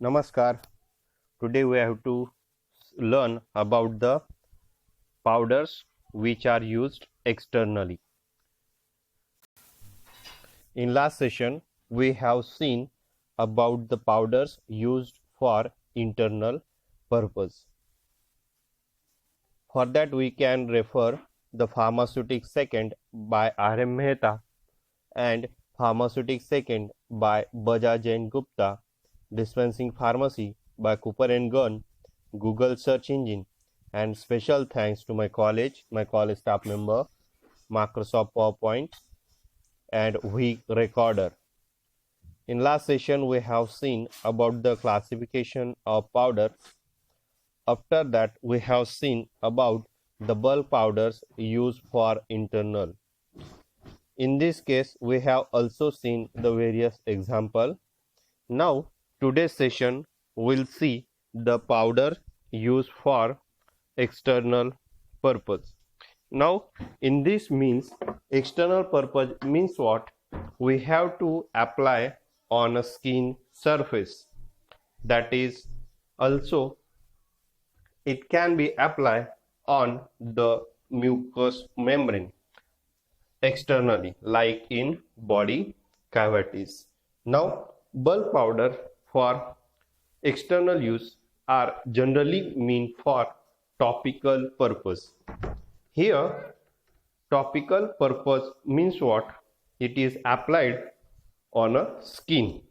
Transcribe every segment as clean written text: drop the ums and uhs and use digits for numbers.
Namaskar. Today we have to learn about the powders which are used externally. In last session, we have seen about the powders used for internal purpose. For that, we can refer the Pharmaceutic Second by R.M. Mehta and Pharmaceutic Second by Bajaj and Gupta, Dispensing Pharmacy by Cooper and Gunn, Google search engine, and special thanks to my college staff member, Microsoft PowerPoint, and Weak Recorder. In last session, we have seen about the classification of powder. After that, we have seen about the bulk powders used for internal. In this case, we have also seen the various example. Now, today's session will see the powder used for external purpose. Now, in this means external purpose means what? We have to apply on a skin surface. That is also it can be applied on the mucous membrane externally, like in body cavities. Now, bulk powder for external use are generally meant for topical purpose. Here, topical purpose means what? It is applied on a skin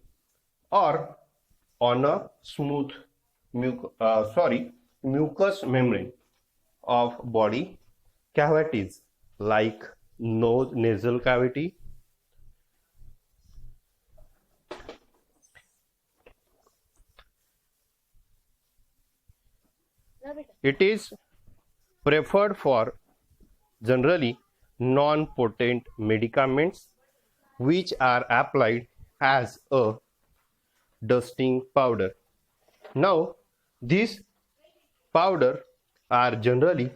or on a smooth mucous membrane of body cavities like nose, nasal cavity, it is preferred for generally non-potent medicaments which are applied as a dusting powder. Now, these powder are generally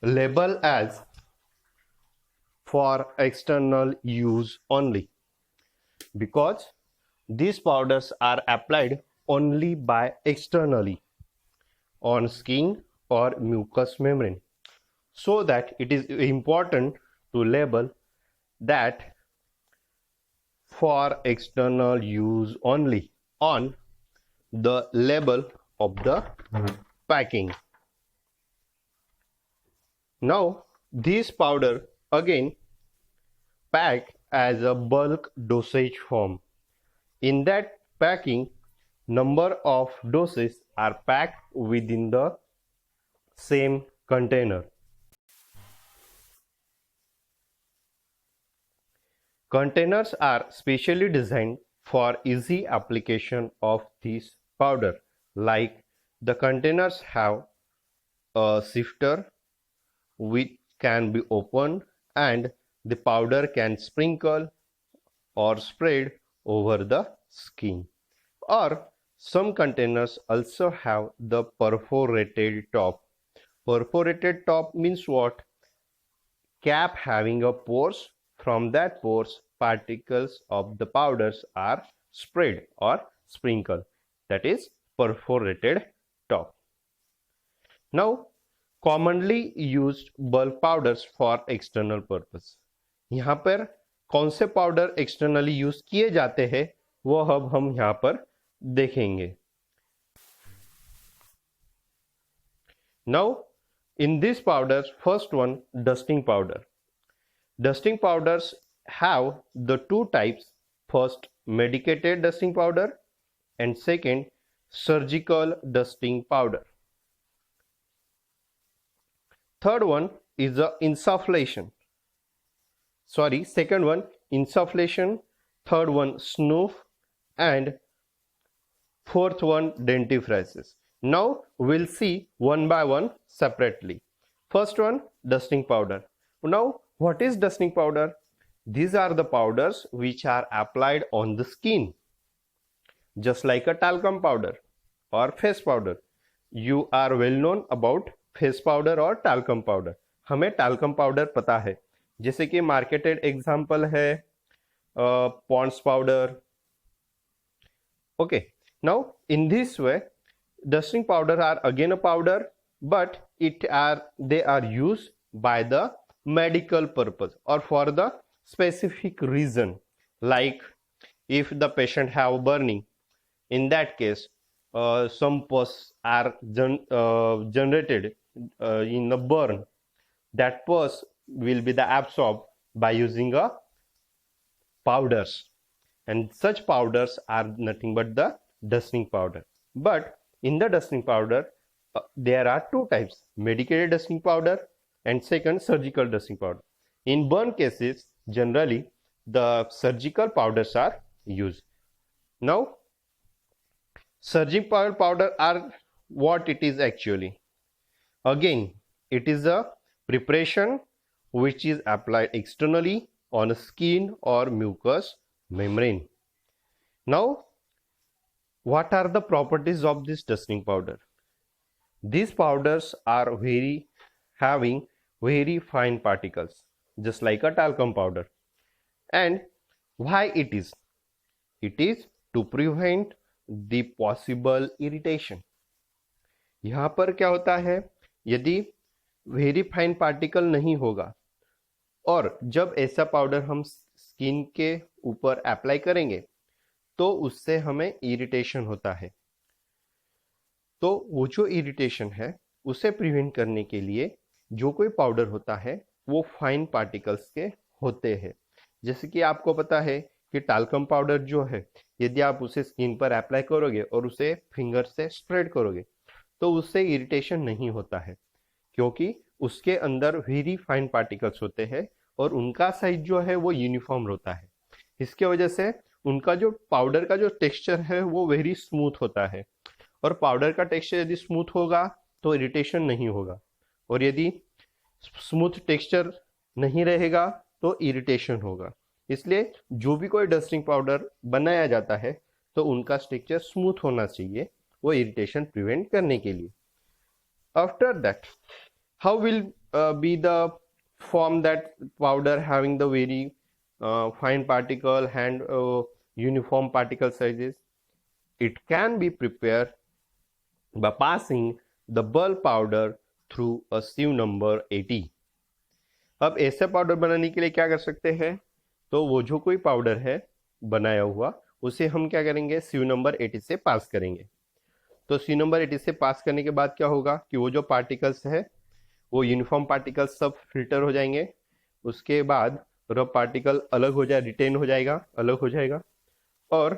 labeled as for external use only because these powders are applied only by externally on skin or mucous membrane, so that it is important to label that for external use only on the label of the packing. Now, this powder again packed as a bulk dosage form. In that packing, number of doses are packed within the same container. Containers are specially designed for easy application of this powder, like the containers have a sifter which can be opened and the powder can sprinkle or spread over the skin. Or some containers also have the perforated top. Perforated top means what? Cap having a pores. From that pores, particles of the powders are sprayed or sprinkled. That is perforated top. Now, commonly used bulk powders for external purpose. यहाँ पर कौन से powder externally use किए जाते हैं वो अब हम यहाँ पर देखेंगे. Now, in this powders, first one, dusting powder. Dusting powders have the two types. First, medicated dusting powder and second, surgical dusting powder. Third one is the insufflation. Second one, insufflation. Third one, snoof. And fourth one, dentifrices. Now, we'll see one by one separately. First one, dusting powder. Now, what is dusting powder? These are the powders which are applied on the skin, just like a talcum powder or face powder. You are well known about face powder और talcum powder. हमें talcum powder पता है, जैसे कि marketed example है Pond's powder. Okay, Now in this way, dusting powder are again a powder, but they are used by the medical purpose or for the specific reason. Like if the patient have burning, in that case some pus are generated in the burn. That pus will be the absorbed by using a powders, and such powders are nothing but the dusting powder. But in the dusting powder, there are two types: medicated dusting powder and second, surgical dusting powder. In burn cases, generally the surgical powders are used. Now surgical powder are what it is actually. Again, it is a preparation which is applied externally on a skin or mucous membrane. Now, what are the properties of this dusting powder? These powders are having very fine particles, just like a talcum powder. And why it is? It is to prevent the possible irritation. यहाँ पर क्या होता है, यदि very fine particle नहीं होगा और जब ऐसा पाउडर हम स्किन के ऊपर अप्लाई करेंगे तो उससे हमें इरिटेशन होता है. तो वो जो इरिटेशन है उसे प्रिवेंट करने के लिए जो कोई पाउडर होता है वो फाइन पार्टिकल्स के होते हैं. जैसे कि आपको पता है कि टाल्कम पाउडर जो है, यदि आप उसे स्किन पर अप्लाई करोगे और उसे फिंगर से स्प्रेड करोगे तो उससे इरिटेशन नहीं होता है, क्योंकि उसके अंदर वेरी फाइन पार्टिकल्स होते हैं और उनका साइज जो है वो यूनिफॉर्म होता है. इसके वजह से उनका जो पाउडर का जो टेक्सचर है वो वेरी स्मूथ होता है, और पाउडर का टेक्सचर यदि स्मूथ होगा तो इरिटेशन नहीं होगा, और यदि स्मूथ टेक्सचर नहीं रहेगा तो इरिटेशन होगा. इसलिए जो भी कोई डस्टिंग पाउडर बनाया जाता है तो उनका टेक्सचर स्मूथ होना चाहिए, वो इरिटेशन प्रिवेंट करने के लिए. After that, how will be the form that powder having the very fine particle and uniform particle sizes? It can be prepared by passing the bulk powder through a sieve number 80. अब ऐसे powder बनाने के लिए क्या कर सकते हैं, तो वो जो कोई पाउडर है बनाया हुआ उसे हम क्या करेंगे, सिव नंबर 80 से पास करेंगे. तो सिव नंबर 80 से पास करने के बाद क्या होगा कि वो जो पार्टिकल्स है वो यूनिफॉर्म पार्टिकल्स सब फिल्टर हो जाएंगे. उसके बाद रफ पार्टिकल अलग हो जाए, रिटेन हो जाएगा, अलग हो जाएगा, और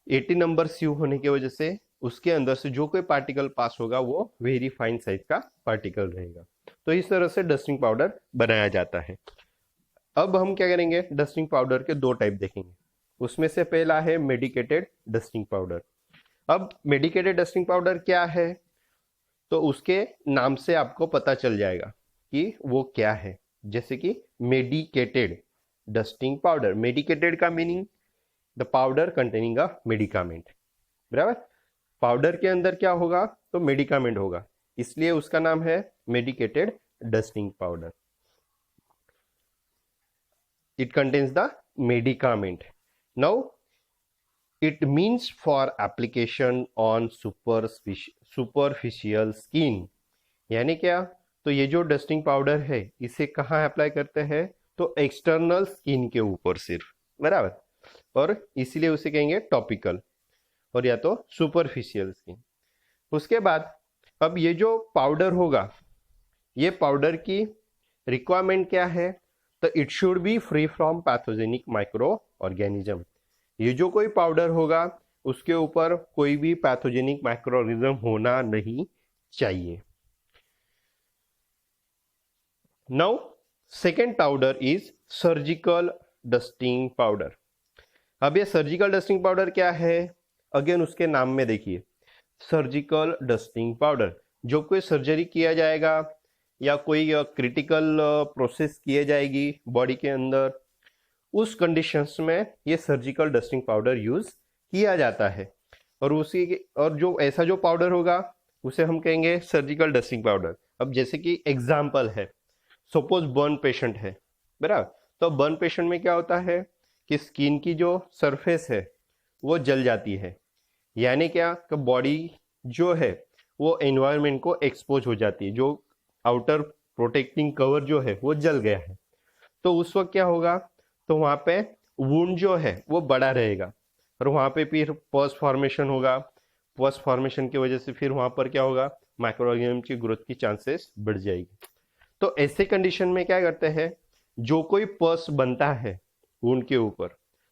80 नंबर सीव होने की वजह से उसके अंदर से जो कोई पार्टिकल पास होगा वो वेरी फाइन साइज का पार्टिकल रहेगा. तो इस तरह से डस्टिंग पाउडर बनाया जाता है. अब हम क्या करेंगे, डस्टिंग पाउडर के दो टाइप देखेंगे. उसमें से पहला है मेडिकेटेड डस्टिंग पाउडर. अब मेडिकेटेड डस्टिंग पाउडर क्या है, तो उसके नाम से आपको पता चल जाएगा कि वो क्या है. जैसे कि मेडिकेटेड डस्टिंग पाउडर, मेडिकेटेड का meaning the powder containing a medicament. बराबर, पाउडर के अंदर क्या होगा, तो मेडिकामेंट होगा, इसलिए उसका नाम है medicated dusting powder. It contains the medicament. Now it means for application on superficial skin. यानी क्या, तो ये जो डस्टिंग पाउडर है इसे कहाँ अप्लाई करते हैं, तो एक्सटर्नल स्किन के ऊपर सिर्फ. बराबर, और इसीलिए उसे कहेंगे टॉपिकल और या तो सुपरफिशियल स्किन. उसके बाद अब ये जो पाउडर होगा, ये पाउडर की रिक्वायरमेंट क्या है, तो it should B free from pathogenic micro organism. ये जो कोई पाउडर होगा उसके ऊपर कोई भी पैथोजेनिक माइक्रो ऑर्गेनिज्म होना नहीं चाहिए. Now second powder is surgical dusting powder. अब ये सर्जिकल डस्टिंग पाउडर क्या है, अगेन उसके नाम में देखिए, सर्जिकल डस्टिंग पाउडर. जो कोई सर्जरी किया जाएगा या कोई क्रिटिकल प्रोसेस किए जाएगी बॉडी के अंदर, उस कंडीशंस में ये सर्जिकल डस्टिंग पाउडर यूज किया जाता है. और जो ऐसा जो पाउडर होगा उसे हम कहेंगे सर्जिकल डस्टिंग पाउडर. अब जैसे कि एग्जांपल है, सपोज बर्न पेशेंट है, बराबर, तो बर्न पेशेंट में क्या होता है कि स्किन की जो सरफेस है वो जल जाती है. यानी क्या कि बॉडी जो है वो एनवायरनमेंट को एक्सपोज हो जाती है, जो आउटर प्रोटेक्टिंग कवर जो है वो जल गया है, तो उस वक्त क्या होगा, तो वहां पे वुंड जो है वो बड़ा रहेगा और वहां पे फिर पस फॉर्मेशन होगा। पस फॉर्मेशन की वजह से फिर वहां पर क्या होगा, माइक्रो ऑर्गेनिज्म की ग्रोथ की चांसेस बढ़ जाएगी। तो ऐसे कंडीशन में क्या करते हैं, जो कोई पस बनता है वुंड के ऊपर,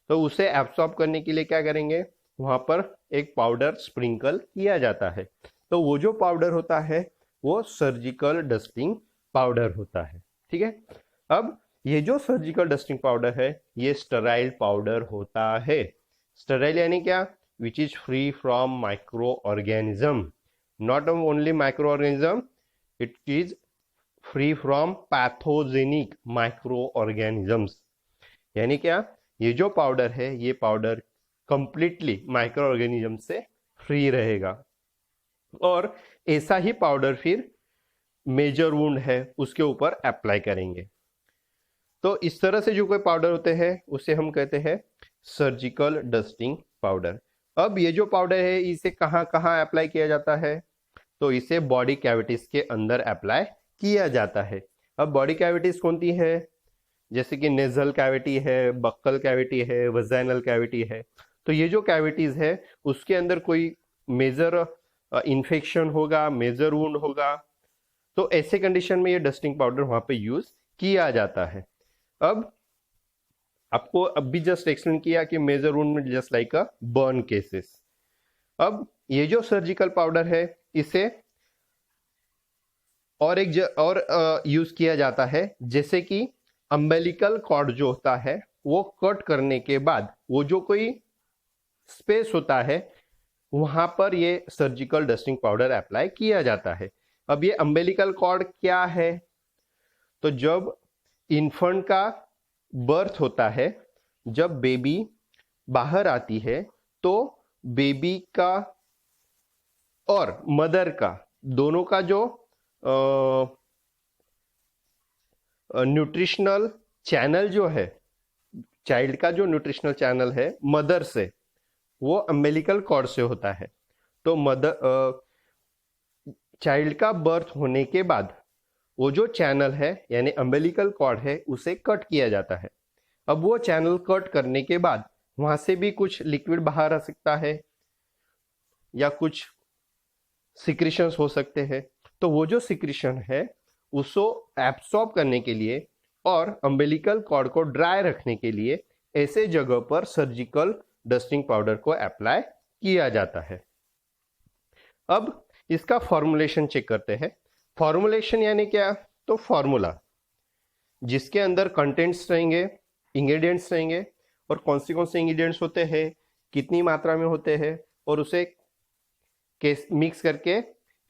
तो उसे एब्सॉर्ब करने के लिए क्या करेंगे, वहां पर एक पाउडर स्प्रिंकल किया जाता है। तो वो जो पाउडर होता है वो सर्जिकल डस्टिंग पाउडर होता है। ठीक है, अब ये जो सर्जिकल डस्टिंग पाउडर है ये स्टराइल पाउडर होता है। स्टराइल यानी क्या, which is free from micro organism, not only micro organism, it is free from pathogenic micro organisms. यानी क्या, ये जो पाउडर है ये पाउडर कंप्लीटली माइक्रो ऑर्गेनिज्म से फ्री रहेगा। और ऐसा ही पाउडर फिर मेजर वुंड है उसके ऊपर अप्लाई करेंगे। तो इस तरह से जो कोई पाउडर होते हैं उसे हम कहते हैं सर्जिकल डस्टिंग पाउडर। अब ये जो पाउडर है इसे कहाँ कहाँ अप्लाई किया जाता है, तो इसे बॉडी कैविटीज के अंदर अप्लाई किया जाता है। अब बॉडी कैविटीज कौन सी है, जैसे कि नेजल कैविटी है, बक्कल कैविटी है, वजाइनल कैविटी है। तो ये जो कैविटीज है उसके अंदर कोई मेजर इन्फेक्शन होगा, मेजर वुंड होगा, तो ऐसे कंडीशन में ये डस्टिंग पाउडर वहां पे यूज किया जाता है। अब आपको अब भी जस्ट एक्सप्लेन किया कि मेजर वुंड में just like a burn cases. अब ये जो सर्जिकल पाउडर है इसे और यूज किया जाता है, जैसे कि अम्बेलिकल कॉर्ड जो होता है वो कट करने के बाद वो जो कोई स्पेस होता है वहां पर ये सर्जिकल डस्टिंग पाउडर अप्लाई किया जाता है। अब ये अम्बेलिकल कॉर्ड क्या है, तो जब इन्फेंट का बर्थ होता है, जब बेबी बाहर आती है, तो बेबी का और मदर का दोनों का जो न्यूट्रिशनल चैनल जो है, चाइल्ड का जो न्यूट्रिशनल चैनल है मदर से, वो अम्बेलिकल कॉर्ड से होता है। तो मदर चाइल्ड का बर्थ होने के बाद वो जो चैनल है यानी अम्बेलिकल कॉर्ड है उसे कट किया जाता है। अब वो चैनल कट करने के बाद वहां से भी कुछ लिक्विड बाहर आ सकता है या कुछ सिक्रीशंस हो सकते हैं। तो वो जो सिक्रीशन है उसको एब्सॉर्ब करने के लिए और अम्बेलिकल कॉर्ड को ड्राई रखने के लिए ऐसे जगह पर सर्जिकल डस्टिंग पाउडर को अप्लाई किया जाता है। अब इसका फॉर्मुलेशन चेक करते हैं। फॉर्मुलेशन यानी क्या, तो फॉर्मूला जिसके अंदर कंटेंट्स रहेंगे, इंग्रेडिएंट्स रहेंगे और कौन से इंग्रेडिएंट्स होते हैं, कितनी मात्रा में होते हैं, और उसे मिक्स करके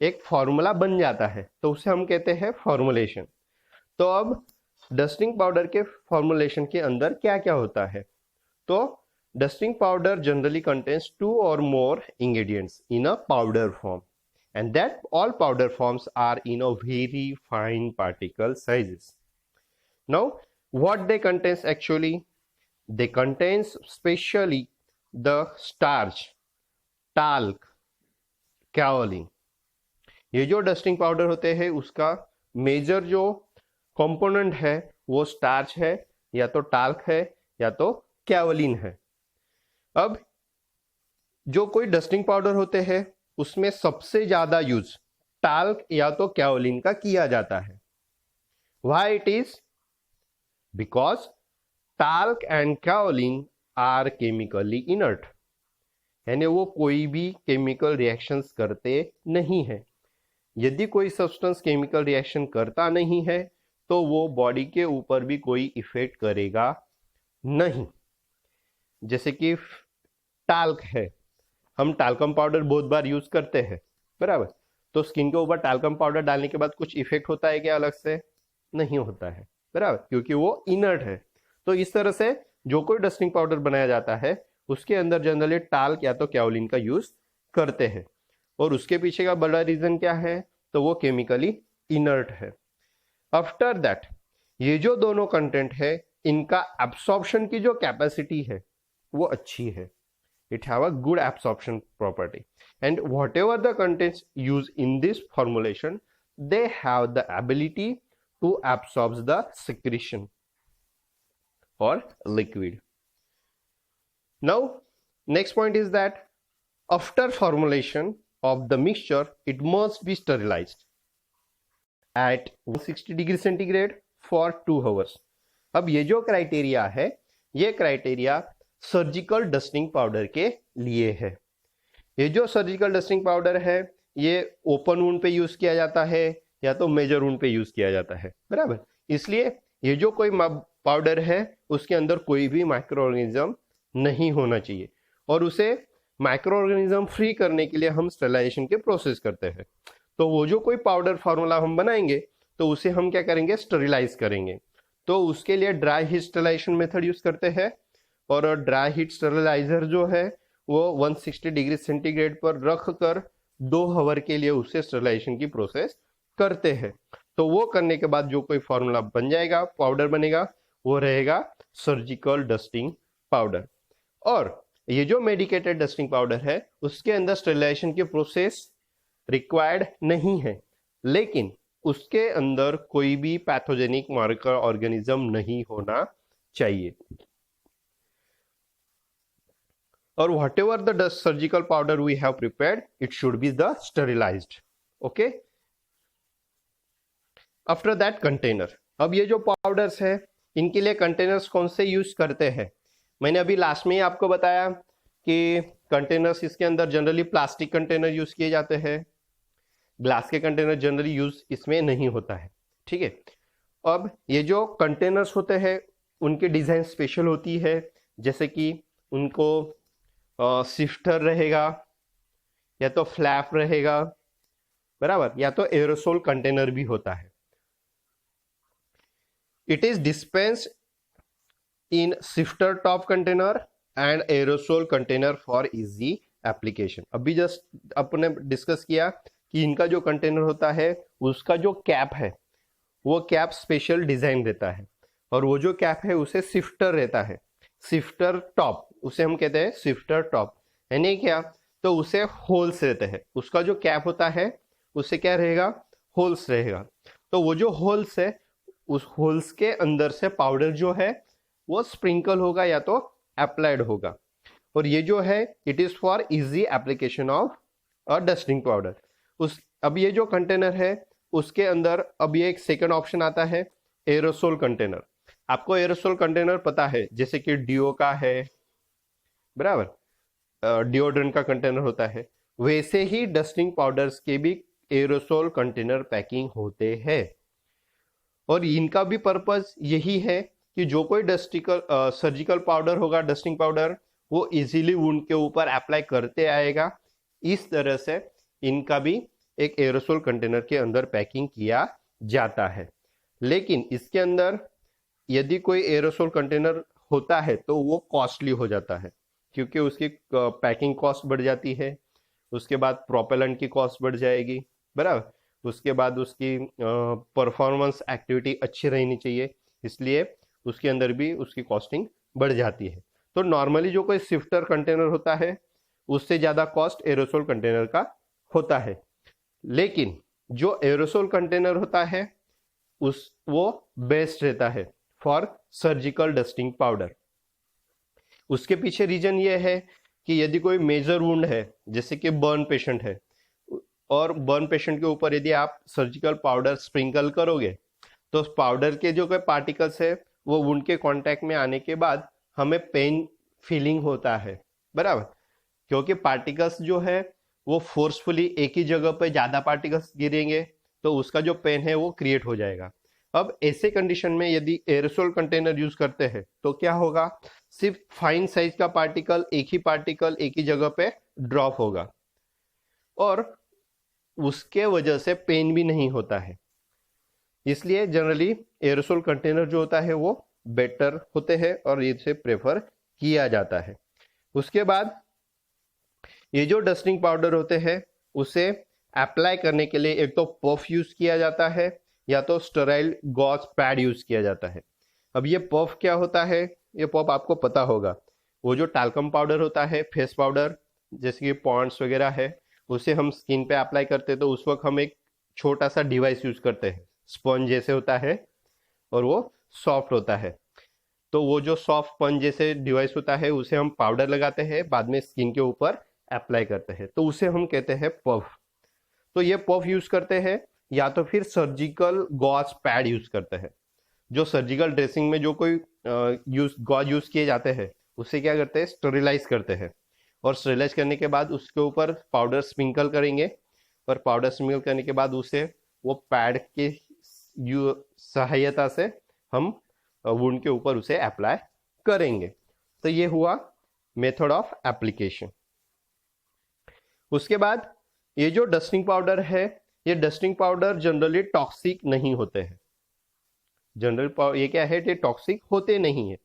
एक फॉर्मूला बन जाता है, तो उसे हम कहते हैं फॉर्मुलेशन। तो अब डस्टिंग पाउडर के फॉर्मुलेशन के अंदर क्या क्या होता है, तो dusting powder generally contains 2 or more ingredients in a powder form, and that all powder forms are in a very fine particle sizes. Now what they contains actually, they contains specially the starch, talc, kaolin। ये जो dusting powder होते हैं उसका major जो component है वो starch है, या तो टाल्क है, या तो कैवलिन है। अब जो कोई डस्टिंग पाउडर होते हैं उसमें सबसे ज्यादा यूज टाल्क या तो कैवलिन का किया जाता है। Why it is, because talc and kaolin are chemically inert, यानी वो कोई भी केमिकल रिएक्शंस करते नहीं है। यदि कोई सब्सटेंस केमिकल रिएक्शन करता नहीं है तो वो बॉडी के ऊपर भी कोई इफेक्ट करेगा नहीं। जैसे कि टाल्क है, हम टाल्कम पाउडर बहुत बार यूज करते हैं, बराबर, तो स्किन के ऊपर टाल्कम पाउडर डालने के बाद कुछ इफेक्ट होता है क्या अलग से, नहीं होता है, बराबर, क्योंकि वो इनर्ट है। तो इस तरह से जो कोई डस्टिंग पाउडर बनाया जाता है उसके अंदर जनरली टाल्क या तो कैवलिन का यूज करते हैं, और उसके पीछे का बड़ा रीजन क्या है, तो वो केमिकली इनर्ट है। आफ्टर दैट ये जो दोनों कंटेंट है इनका एब्सॉर्प्शन की जो कैपेसिटी है वो अच्छी है, It have a good absorption property, and whatever the contents used in this formulation, they have the ability to absorb the secretion or liquid. Now next point is that after formulation of the mixture, it must be sterilized at 160 degree centigrade for 2 hours. अब ये जो criteria है, ये criteria surgical dusting powder के लिए है। ये जो सर्जिकल डस्टिंग पाउडर है, ये ओपन वुंड पे यूज किया जाता है या तो मेजर वुंड पे यूज किया जाता है, बराबर। इसलिए ये जो कोई पाउडर है उसके अंदर कोई भी माइक्रो ऑर्गेनिज्म नहीं होना चाहिए, और उसे माइक्रो ऑर्गेनिज्म फ्री करने के लिए हम स्टेरिलाइजेशन के प्रोसेस करते हैं। तो वो जो कोई पाउडर फार्मूला हम बनाएंगे तो उसे हम क्या करेंगे, स्टेरिलाइज करेंगे। तो उसके लिए dry heat sterilization method use करते हैं, और ड्राई हीट स्टेरिलाइजर जो है वो 160 डिग्री सेंटीग्रेड पर रख कर 2 आवर के लिए उससे स्टेरिलाइजेशन की प्रोसेस करते हैं। तो वो करने के बाद जो कोई फॉर्मूला बन जाएगा, पाउडर बनेगा, वो रहेगा सर्जिकल डस्टिंग पाउडर। और ये जो मेडिकेटेड डस्टिंग पाउडर है उसके अंदर स्टेरिलाइजेशन की प्रोसेस रिक्वायर्ड नहीं है, लेकिन उसके अंदर कोई भी पैथोजेनिक मार्कर ऑर्गेनिज्म नहीं होना चाहिए। और whatever the surgical powder we have prepared, it should be the sterilized. Okay. After that container. अब ये जो पाउडर्स है इनके लिए कंटेनर्स कौन से यूज करते हैं, मैंने अभी लास्ट में ही आपको बताया कि कंटेनर्स इसके अंदर जनरली प्लास्टिक कंटेनर यूज किए जाते हैं, ग्लास के कंटेनर जनरली यूज इसमें नहीं होता है, ठीक है। अब ये जो कंटेनर्स होते हैं उनकी डिजाइन स्पेशल होती है, जैसे कि उनको सिफ्टर रहेगा या तो फ्लैप रहेगा, बराबर, या तो एरोसोल कंटेनर भी होता है। It is dispensed in sifter top container and aerosol container for easy application. अभी जस्ट अपने डिस्कस किया कि इनका जो कंटेनर होता है उसका जो कैप है वो कैप स्पेशल डिजाइन रहता है, और वो जो कैप है उसे सिफ्टर रहता है, सिफ्टर टॉप उसे हम कहते हैं सिफ्टर टॉप, यानी क्या, तो उसे होल्स रहते हैं, उसका जो कैप होता है उससे क्या रहेगा, होल्स रहेगा। तो वो जो होल्स है उस होल्स के अंदर से पाउडर जो है वो स्प्रिंकल होगा या तो अप्लाइड होगा, और ये जो है it is for easy application of a dusting powder. अब ये जो कंटेनर है उसके अंदर अब ये एक सेकंड ऑप्शन आता है, एरोसोल कंटेनर। आपको एरोसोल कंटेनर पता है, जैसे कि डिओ का है, बराबर, डिओड्रेंट का कंटेनर होता है, वैसे ही डस्टिंग पाउडर्स के भी एरोसोल कंटेनर पैकिंग होते हैं। और इनका भी पर्पस यही है कि जो कोई सर्जिकल पाउडर होगा, डस्टिंग पाउडर, वो इजीली वुंड के ऊपर अप्लाई करते आएगा। इस तरह से इनका भी एक एरोसोल कंटेनर के अंदर पैकिंग किया जाता है। लेकिन इसके अंदर यदि कोई एरोसोल कंटेनर होता है तो वो कॉस्टली हो जाता है, क्योंकि उसकी पैकिंग कॉस्ट बढ़ जाती है, उसके बाद प्रोपेलेंट की कॉस्ट बढ़ जाएगी, बराबर, उसके बाद उसकी परफॉर्मेंस एक्टिविटी अच्छी रहनी चाहिए, इसलिए उसके अंदर भी उसकी कॉस्टिंग बढ़ जाती है। तो नॉर्मली जो कोई सिफ्टर कंटेनर होता है उससे ज़्यादा कॉस्ट एरोसोल कंटेनर का होता है, लेकिन जो एरोसोल कंटेनर होता है वो बेस्ट रहता है फॉर सर्जिकल डस्टिंग पाउडर। उसके पीछे रीजन ये है कि यदि कोई मेजर वुंड है, जैसे कि बर्न पेशेंट है, और बर्न पेशेंट के ऊपर यदि आप सर्जिकल पाउडर स्प्रिंकल करोगे तो उस पाउडर के जो कोई पार्टिकल्स है वो वुंड के कांटेक्ट में आने के बाद हमें पेन फीलिंग होता है, बराबर, क्योंकि पार्टिकल्स जो है वो फोर्सफुली एक ही जगह पे ज्यादा पार्टिकल्स गिरेंगे तो उसका जो पेन है वो क्रिएट हो जाएगा। अब ऐसे कंडीशन में यदि एरोसोल कंटेनर यूज करते हैं तो क्या होगा, सिर्फ फाइन साइज का पार्टिकल एक ही जगह पे ड्रॉप होगा, और उसके वजह से पेन भी नहीं होता है। इसलिए जनरली एरोसोल कंटेनर जो होता है वो बेटर होते हैं और इसे प्रेफर किया जाता है। उसके बाद ये जो डस्टिंग पाउडर होते हैं उसे अप्लाई करने के लिए एक तो पफ यूज किया जाता है या तो स्टेराइल गॉज पैड यूज किया जाता है। अब ये पफ क्या होता है, ये पफ आपको पता होगा, वो जो टैल्कम पाउडर होता है, फेस पाउडर, जैसे कि पॉन्ड्स वगैरह है, उसे हम स्किन पे अप्लाई करते हैं तो उस वक्त हम एक छोटा सा डिवाइस यूज करते हैं, स्पंज जैसे होता है और वो सॉफ्ट होता है। तो वो जो सॉफ्ट स्पंज जैसे डिवाइस होता है उसे हम पाउडर लगाते हैं, बाद में स्किन के ऊपर अप्लाई करते हैं, तो उसे हम कहते हैं पफ। तो ये पफ यूज करते हैं, या तो फिर सर्जिकल गॉज पैड यूज करते हैं। जो सर्जिकल ड्रेसिंग में जो कोई गॉज यूज किए जाते हैं उसे क्या करते हैं, स्टेरिलाइज करते हैं, और स्टेरिलाइज करने के बाद उसके ऊपर पाउडर स्प्रिंकल करेंगे, और पाउडर स्प्रिंकल करने के बाद उसे वो पैड के सहायता से हम वुंड के ऊपर उसे अप्लाई करेंगे। तो ये हुआ मेथड ऑफ एप्लीकेशन। उसके बाद ये जो डस्टिंग पाउडर है, ये डस्टिंग पाउडर जनरली टॉक्सिक नहीं होते हैं। जनरल ये क्या है, ये टॉक्सिक होते नहीं है,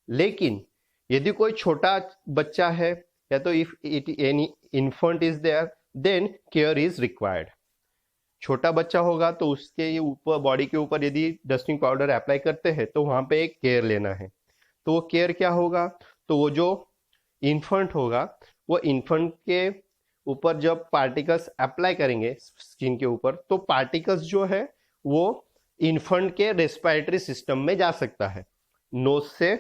लेकिन यदि कोई छोटा बच्चा है या तो if it any infant is there then care is required. छोटा बच्चा होगा तो उसके ऊपर, बॉडी के ऊपर यदि डस्टिंग पाउडर अप्लाई करते हैं तो वहां पे एक केयर लेना है। तो वो केयर क्या होगा, तो वो जो इन्फेंट होगा वो इन्फेंट के ऊपर जब पार्टिकल्स अप्लाई करेंगे स्किन के ऊपर, तो पार्टिकल्स जो है वो इन्फेंट के रेस्पिरेटरी सिस्टम में जा सकता है, नोज से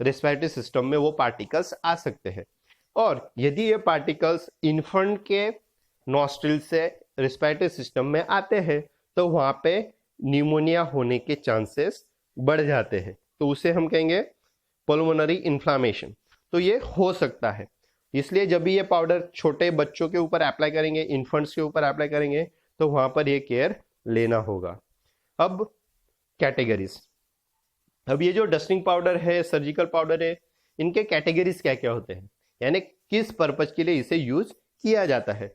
रेस्पिरेटरी सिस्टम में वो पार्टिकल्स आ सकते हैं। और यदि ये पार्टिकल्स इन्फेंट के नॉस्ट्रिल से रेस्पिरेटरी सिस्टम में आते हैं तो वहां पे न्यूमोनिया होने के चांसेस बढ़ जाते हैं, तो उसे हम कहेंगे पल्मोनरी इन्फ्लामेशन। तो ये हो सकता है, इसलिए जब भी ये पाउडर छोटे बच्चों के ऊपर अप्लाई करेंगे, इन्फेंट्स के ऊपर अप्लाई करेंगे, तो वहां पर ये केयर लेना होगा। अब कैटेगरीज, अब ये जो डस्टिंग पाउडर है, सर्जिकल पाउडर है, इनके कैटेगरीज क्या क्या होते हैं, यानी किस पर्पज के लिए इसे यूज किया जाता है।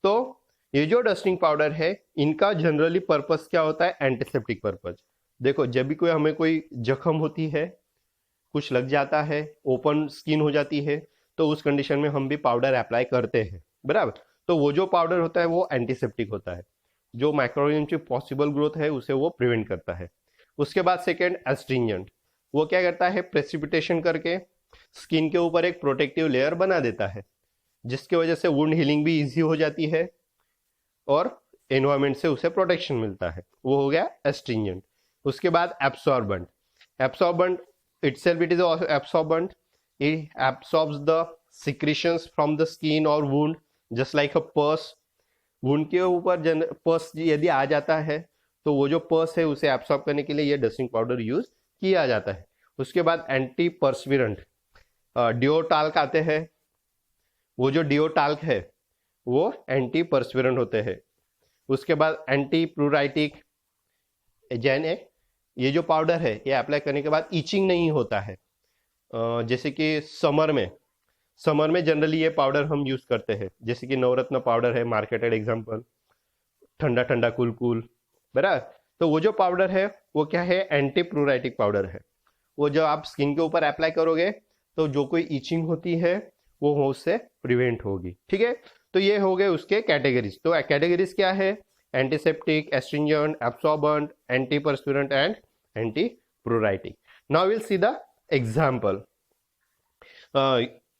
तो ये जो डस्टिंग पाउडर है इनका जनरली पर्पस क्या होता है, एंटीसेप्टिक पर्पज। देखो जब भी कोई हमें कोई जख्म होती है, कुछ लग जाता है, ओपन स्किन हो जाती है, तो उस कंडीशन में हम भी पाउडर अप्लाई करते हैं, बराबर। तो वो जो पाउडर होता है वो एंटीसेप्टिक होता है, जो माइक्रोऑर्गेनिज्म की पॉसिबल ग्रोथ है उसे वो प्रिवेंट करता है। उसके बाद सेकेंड एस्ट्रिंजेंट, वो क्या करता है, प्रेसिपिटेशन करके स्किन के ऊपर एक प्रोटेक्टिव लेयर बना देता है, जिसकी वजह से वुंड हीलिंग भी इजी हो जाती है और एनवायरमेंट से उसे प्रोटेक्शन मिलता है, वो हो गया एस्ट्रिंजेंट। उसके बाद absorbent, absorbent itself it is also absorbent, it absorbs the secretions from the skin or wound just like a pus। Wound के ऊपर पस यदि आ जाता है तो वो जो पस है उसे एब्सॉर्ब करने के लिए ये डस्टिंग पाउडर यूज किया जाता है। उसके बाद एंटी पर्सविरेंट डिओटाल्क आते हैं, वो जो डिओटाल्क है वो एंटी पर्सविरेंट होते हैं। उसके बाद एंटी प्लूराइटिक, ये जो पाउडर है ये अप्लाई करने के बाद इचिंग नहीं होता है। जैसे कि समर में जनरली ये पाउडर हम यूज करते हैं, जैसे कि नवरत्न पाउडर है मार्केटेड एग्जांपल, ठंडा ठंडा कूल कूल, बराबर। तो वो जो पाउडर है वो क्या है, एंटी प्लूराइटिक पाउडर है। वो जो आप स्किन के ऊपर अप्लाई करोगे तो जो कोई इचिंग होती है वो उससे प्रिवेंट होगी, ठीक है। तो ये हो गए उसके कैटेगरीज। तो कैटेगरीज क्या है, antiseptic, astringent, absorbent, antiperspirant and anti-pruritic. Now we'll see the example.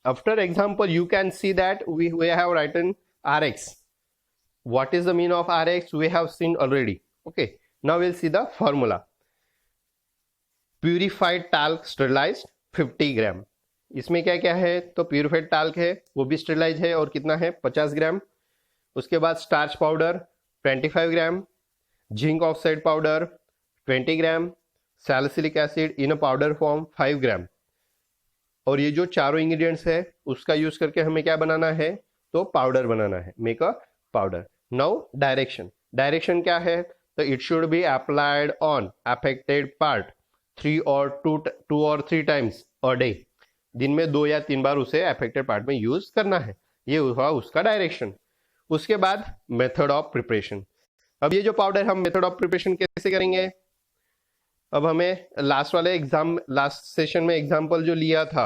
After example, you can see that we have written Rx. What is the meaning of Rx? We have seen already. Okay. Now we'll see the formula. Purified talc sterilized 50 ग्राम। इसमें क्या क्या है, तो purified talc है वो भी sterilise है, और कितना है 50 ग्राम। उसके बाद starch powder 25 gram, zinc oxide powder 20 gram, salicylic acid in a powder form 5 ग्राम। और ये जो चारों इंग्रेडिएंट्स है उसका यूज करके हमें क्या बनाना है, तो पाउडर बनाना है, make a powder. Now direction क्या है, तो it should B applied on affected part 2 or 3 times a day. दिन में 2 या 3 बार उसे अफेक्टेड पार्ट में यूज करना है, ये हुआ उसका डायरेक्शन। उसके बाद मेथड ऑफ प्रिपरेशन। अब ये जो पाउडर हम मेथड ऑफ प्रिपरेशन कैसे करेंगे, अब हमें लास्ट सेशन में एग्जाम्पल जो लिया था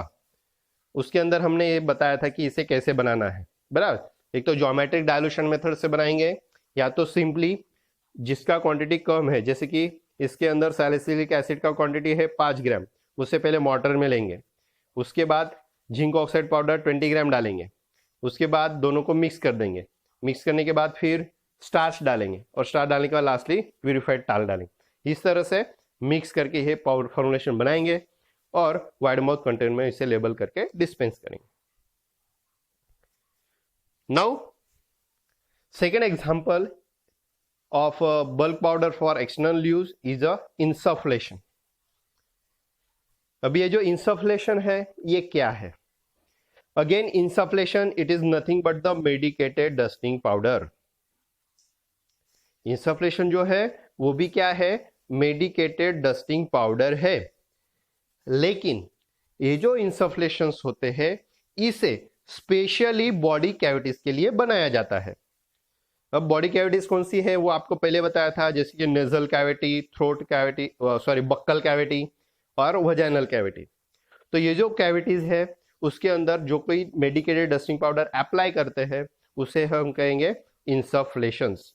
उसके अंदर हमने ये बताया था कि इसे कैसे बनाना है, बराबर। एक तो ज्योमेट्रिक डायलूशन मेथड से बनाएंगे, या तो सिंपली जिसका क्वांटिटी कम है, जैसे कि इसके अंदर सैलिसिलिक एसिड का क्वांटिटी है 5 ग्राम, उसे पहले मॉर्टर में लेंगे। उसके बाद जिंक ऑक्साइड पाउडर 20 ग्राम डालेंगे, उसके बाद दोनों को मिक्स कर देंगे, मिक्स करने के बाद फिर स्टार्च डालेंगे और स्टार्च डालने के बाद लास्टली प्यूरिफाइड टाल डालेंगे। इस तरह से मिक्स करके ये पाउडर फॉर्मुलेशन बनाएंगे और वाइड माउथ कंटेनर में इसे लेबल करके डिस्पेंस करेंगे। Now second example of bulk powder for external use is a insufflation। अब ये जो insufflation है ये क्या है? Again insufflation it is nothing but the medicated dusting powder। insufflation जो है वो भी क्या है? medicated dusting powder है। लेकिन ये जो insufflations होते हैं इसे स्पेशली बॉडी कैविटीज के लिए बनाया जाता है। अब बॉडी कैविटीज कौन सी है वो आपको पहले बताया था, जैसे कि nasal cavity, throat cavity, buccal cavity और वजाइनल कैविटी। तो ये जो कैविटीज है उसके अंदर जो कोई मेडिकेटेड डस्टिंग पाउडर अप्लाई करते हैं उसे हम कहेंगे इंसफ्लेशंस।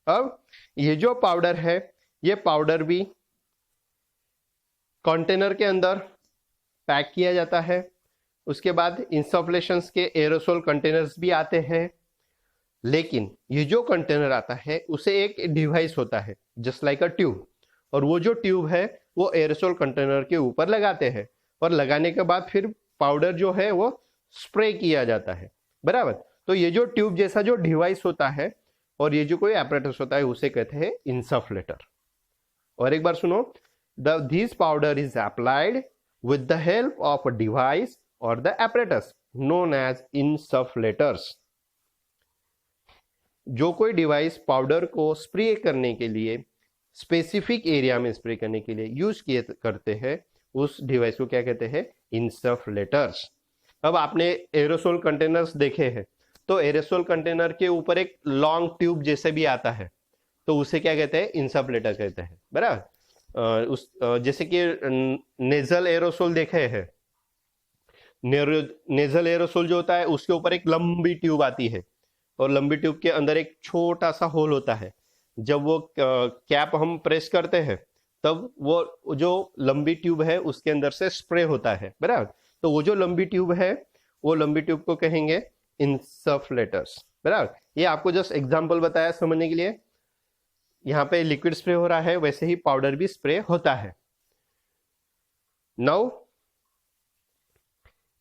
अब ये जो पाउडर है ये पाउडर भी कंटेनर के अंदर पैक किया जाता है। उसके बाद इंसफ्लेशंस के एरोसोल कंटेनर्स भी आते हैं, लेकिन ये जो कंटेनर आता है उसे एक डिवाइस होता है जस्ट लाइक अ ट्यूब, और वो जो ट्यूब है वो एरोसोल कंटेनर के ऊपर लगाते हैं और लगाने के बाद फिर पाउडर जो है वो स्प्रे किया जाता है, बराबर। तो ये जो ट्यूब जैसा जो डिवाइस होता है और ये जो कोई एपरेटस होता है उसे कहते हैं इंसफ्लेटर। और एक बार सुनो, this powder is applied with the help of a device और द एपरेटस नोन एज इंसफ्लेटर्स। जो कोई डिवाइस पाउडर को स्प्रे करने के लिए स्पेसिफिक एरिया में स्प्रे करने के लिए यूज किए करते हैं उस डिवाइस को क्या कहते हैं? इंसफ्लेटर्स। अब आपने एरोसोल कंटेनर्स देखे हैं, तो एरोसोल कंटेनर के ऊपर एक लॉन्ग ट्यूब जैसे भी आता है तो उसे क्या कहते हैं? इंसफ्लेटर कहते हैं, बराबर। जैसे कि नेजल एरोसोल देखे हैं, नेजल एरोसोल जो होता है उसके ऊपर एक लंबी ट्यूब आती है और लंबी ट्यूब के अंदर एक छोटा सा होल होता है। जब वो कैप हम प्रेस करते हैं तब वो जो लंबी ट्यूब है उसके अंदर से स्प्रे होता है, बराबर। तो वो जो लंबी ट्यूब है वो लंबी ट्यूब को कहेंगे इंसफ्लेटर्स, बराबर। ये आपको जस्ट एग्जांपल बताया समझने के लिए। यहाँ पे लिक्विड स्प्रे हो रहा है, वैसे ही पाउडर भी स्प्रे होता है। नाउ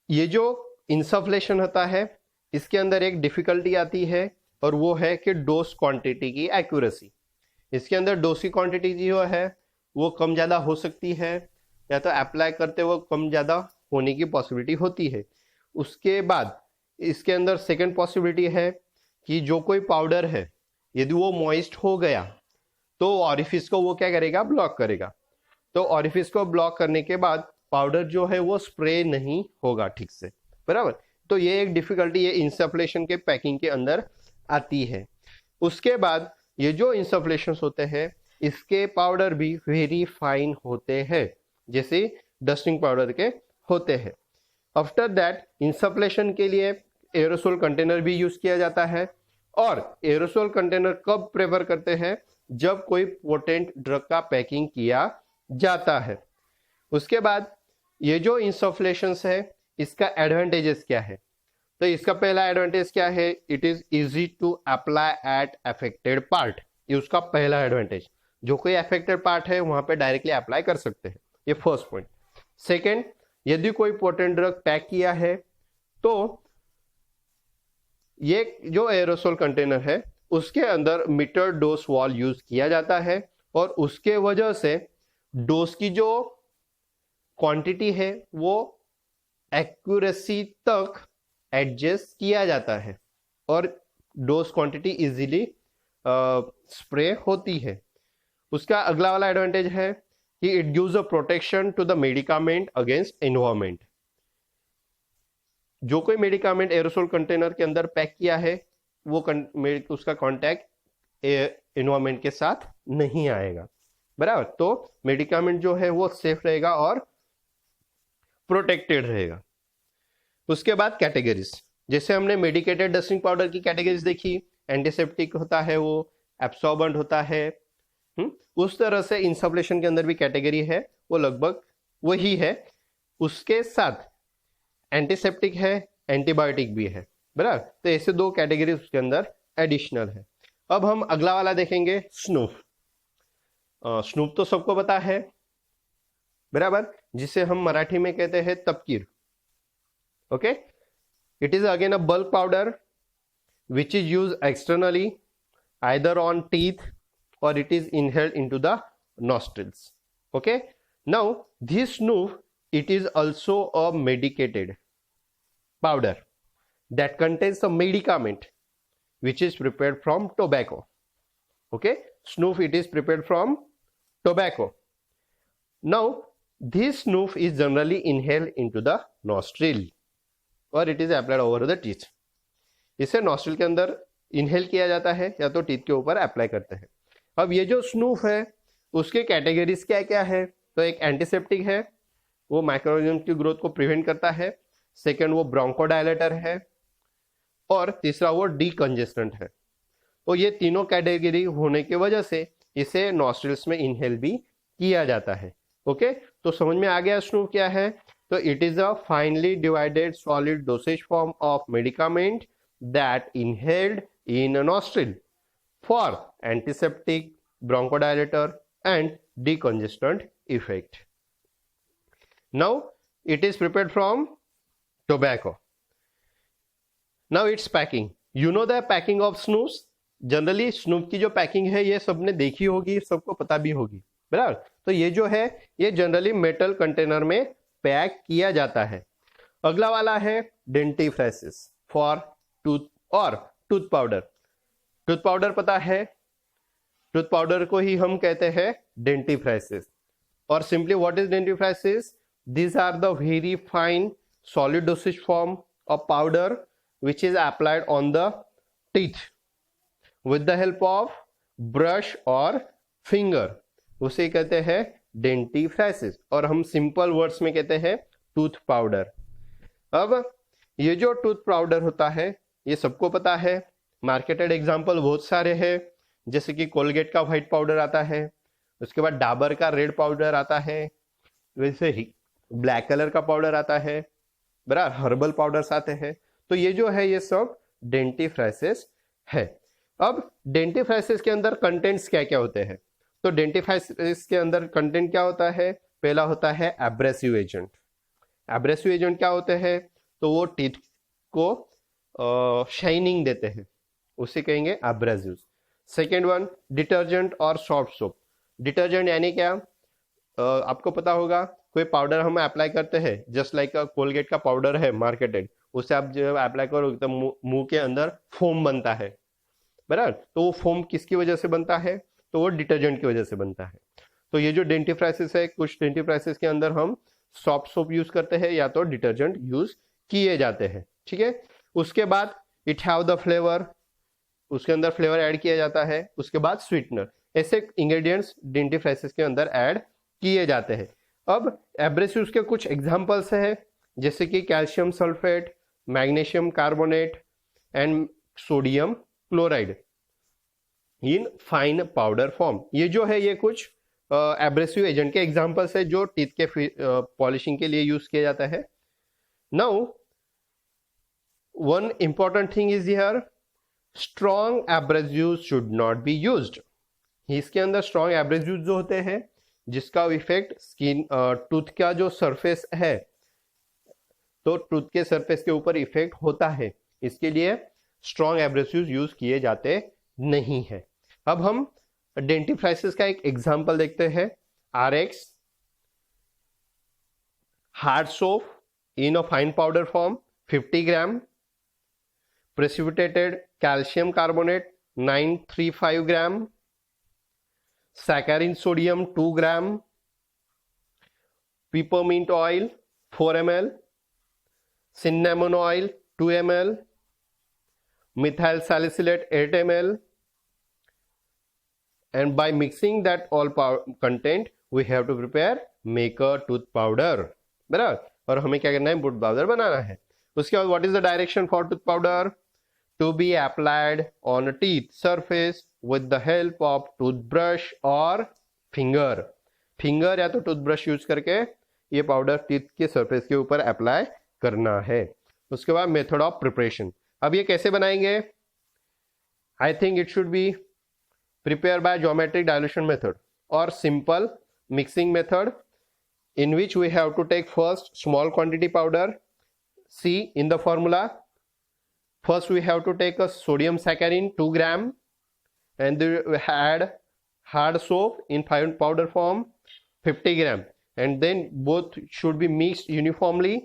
ये जो इंसफ्लेशन होता है इसके अंदर एक डिफिकल्टी आती है और वो है कि डोज क्वांटिटी की एक्यूरेसी। इसके अंदर डोज की क्वांटिटी जो है वो कम ज़्यादा हो सकती है, या तो अप्लाई करते वक्त कम ज़्यादा होने की पॉसिबिलिटी होती है। उसके बाद इसके अंदर सेकंड पॉसिबिलिटी है कि जो कोई पाउडर है यदि वो मॉइस्ट हो गया तो ऑरिफिस को वो क्या करेगा? ब्लॉक करेगा। तो ऑरिफिस को ब्लॉक करने के बाद पाउडर जो है वो स्प्रे नहीं होगा ठीक से, बराबर। तो ये एक डिफिकल्टी ये इंसफ्लेशन के पैकिंग के अंदर आती है। उसके बाद ये जो इंसफ्लेशंस होते हैं इसके पाउडर भी वेरी फाइन होते हैं, जैसे डस्टिंग पाउडर के होते हैं। आफ्टर दैट इंसफ्लेशन के लिए एरोसोल कंटेनर भी यूज किया जाता है, और एरोसोल कंटेनर कब प्रेफर करते हैं? जब कोई पोटेंट ड्रग का पैकिंग किया जाता है। उसके बाद ये जो इंसफ्लेशंस है इसका एडवांटेजेस क्या है? तो इसका पहला एडवांटेज क्या है? It is easy to apply at affected part. ये उसका पहला एडवांटेज, जो कोई अफेक्टेड पार्ट है वहां पे डायरेक्टली अप्लाई कर सकते हैं। ये फर्स्ट पॉइंट। सेकेंड, यदि कोई पोटेंट ड्रग पैक किया है तो ये जो एरोसोल कंटेनर है उसके अंदर मीटर डोज वॉल यूज किया जाता है, और उसके वजह से डोज की जो क्वांटिटी है वो एक्यूरेसी तक एडजस्ट किया जाता है और डोज क्वांटिटी इजीली स्प्रे होती है। उसका अगला वाला एडवांटेज है कि it gives a protection to the medicament against environment. जो कोई मेडिकामेंट एरोसोल कंटेनर के अंदर पैक किया है वो उसका कांटेक्ट एनवायरमेंट के साथ नहीं आएगा, बराबर। तो मेडिकामेंट जो है वो सेफ रहेगा और प्रोटेक्टेड रहेगा। उसके बाद कैटेगरीज, जैसे हमने मेडिकेटेड डस्टिंग पाउडर की कैटेगरीज देखी, एंटीसेप्टिक होता है, वो एब्सॉर्बेंट होता है, उस तरह से इंसफ्लेशन के अंदर भी कैटेगरी है, वो लगभग वही है। उसके साथ एंटीसेप्टिक है, एंटीबायोटिक भी है, बराबर। तो ऐसे दो कैटेगरी उसके अंदर एडिशनल है। अब हम अगला वाला देखेंगे, स्नूफ। स्नूफ तो सबको पता है, बराबर, जिसे हम मराठी में कहते हैं तपकीर। Okay, it is again a bulk powder which is use externally either on teeth or it is inhaled into the nostrils. Okay, now this snoof, it is also a medicated powder that contains a medicament which is prepared from tobacco. Okay, snoof, it is prepared from tobacco. Now this snoof is generally inhaled into the nostril or it is applied over the teeth. इसे nostril के अंदर inhale किया जाता है या तो teeth के ऊपर अप्लाई करते हैं। अब ये जो snoof है उसके कैटेगरीज क्या क्या है? तो एक एंटीसेप्टिक है, वो माइक्रोऑर्गेनिज्म की ग्रोथ को प्रिवेंट करता है। सेकंड, वो ब्रोंकोडायलेटर है, और तीसरा वो डीकंजेस्टेंट है। तो ये तीनों कैटेगरी होने की वजह से इसे नॉस्ट्रिल्स में इनहेल भी किया जाता है। ओके, तो समझ में आ गया स्नूफ क्या है? तो it is a finally divided solid dosage form of medicament that inhaled in nostril for antiseptic, bronchodilator and decongestant effect. Now it is prepared from tobacco. Now its packing. You know the packing of snus? Generally snuff की जो packing है ये सबने देखी होगी, सबको पता भी होगी, बराबर। तो ये जो है ये जनरली मेटल कंटेनर में पैक किया जाता है। अगला वाला है डेंटिफ्रेसिस फॉर टूथ और टूथ पाउडर। टूथ पाउडर पता है, टूथ पाउडर को ही हम कहते हैं डेंटिफ्रेसिस। और simply what is dentifrices? These are the very fine solid dosage form of powder which is applied on the teeth with the help of brush or finger. उसे कहते हैं डेंटिफ्रेसिस और हम सिंपल वर्ड्स में कहते हैं tooth powder. अब ये जो टूथ पाउडर होता है ये सबको पता है। मार्केटेड एग्जाम्पल बहुत सारे हैं, जैसे कि कोलगेट का व्हाइट पाउडर आता है, उसके बाद डाबर का रेड पाउडर आता है, वैसे ही ब्लैक कलर का पाउडर आता है, बराबर, हर्बल पाउडर्स आते हैं। तो ये जो है ये सब डेंटिफ्रेसिस है। अब डेंटिफ्रेसिस के अंदर कंटेंट्स क्या क्या होते हैं? तो डेंटिफ्रेसिस के अंदर कंटेंट क्या होता है? पहला होता है एब्रेसिव एजेंट। एब्रेसिव एजेंट क्या होते हैं? तो वो टीथ को शाइनिंग देते हैं, उसे कहेंगे एब्रेसिव। सेकेंड वन, डिटर्जेंट और सॉफ्ट सोप। डिटर्जेंट यानी क्या? आपको पता होगा कोई पाउडर हम अप्लाई करते हैं, जस्ट लाइक कोलगेट का पाउडर है मार्केटेड, उसे आप जब अप्लाई करोगे तो मुंह के अंदर फोम बनता है, बराबर। तो वो फोम किसकी वजह से बनता है? तो वो डिटर्जेंट की वजह से बनता है। तो ये जो डेंटिफ्रेसिस है, कुछ डेंटिफ्रेसिस के अंदर हम सॉफ्ट सोप यूज करते हैं या तो डिटर्जेंट यूज किए जाते हैं, ठीक है। उसके बाद इट हैव द फ्लेवर, उसके अंदर फ्लेवर ऐड किया जाता है। उसके बाद स्वीटनर, ऐसे इंग्रेडिएंट्स डेंटिफ्रेसिस के अंदर ऐड किए जाते हैं। अब एब्रेसिव्स के कुछ एग्जांपल्स हैं, जैसे कि calcium sulphate, magnesium carbonate and sodium chloride in fine powder form. ये जो है ये कुछ एब्रेसिव एजेंट के एग्जांपल्स है जो टीथ के पॉलिशिंग के लिए यूज किया जाता है। Now one important thing is here, strong abrasives should not be used. इसके अंदर स्ट्रॉन्ग एब्रेसिव्स जो होते हैं जिसका इफेक्ट स्किन टूथ का जो सरफेस है, तो टूथ के सरफेस के ऊपर इफेक्ट होता है, इसके लिए स्ट्रॉन्ग एब्रेसिव्स यूज किए जाते नहीं है। अब हम डेंटिफ्रेसिस का एक एग्जांपल देखते हैं। RX hard soap in a fine powder form 50 gram, precipitated calcium carbonate 935 gram, saccharin sodium 2 gram, peppermint oil 4 ml, cinnamon oil 2 ml, methyl salicylate 8 ml, and by mixing that all content we have to prepare make a tooth powder, बराबर। और हमें क्या करना है? Tooth powder बनाना है। उसके बाद what is the direction for tooth powder? To be applied on teeth surface with the help of toothbrush और फिंगर या तो टूथब्रश यूज करके ये पाउडर टीथ के सरफेस के ऊपर अप्लाई करना है। उसके बाद मेथड ऑफ प्रिपरेशन, अब ये कैसे बनाएंगे? I think it should be prepare by geometric dilution method or simple mixing method, in which we have to take first small quantity powder. See in the formula, first we have to take a sodium saccharin 2 gram and then we add hard soap in fine powder form 50 gram, and then both should be mixed uniformly.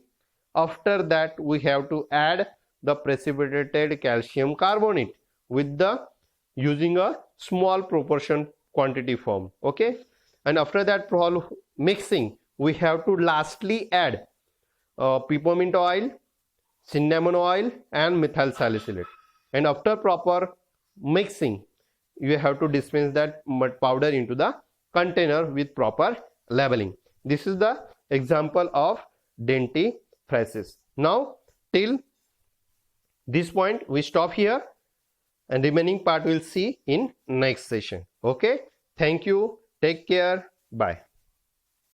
After that we have to add the precipitated calcium carbonate with the using a small proportion quantity form. Okay, and after that mixing we have to lastly add peppermint oil, cinnamon oil and methyl salicylate, and after proper mixing you have to dispense that powder into the container with proper labeling. This is the example of dentifrices. Now till this point we stop here, and remaining part we'll see in next session. Okay, thank you, take care, bye.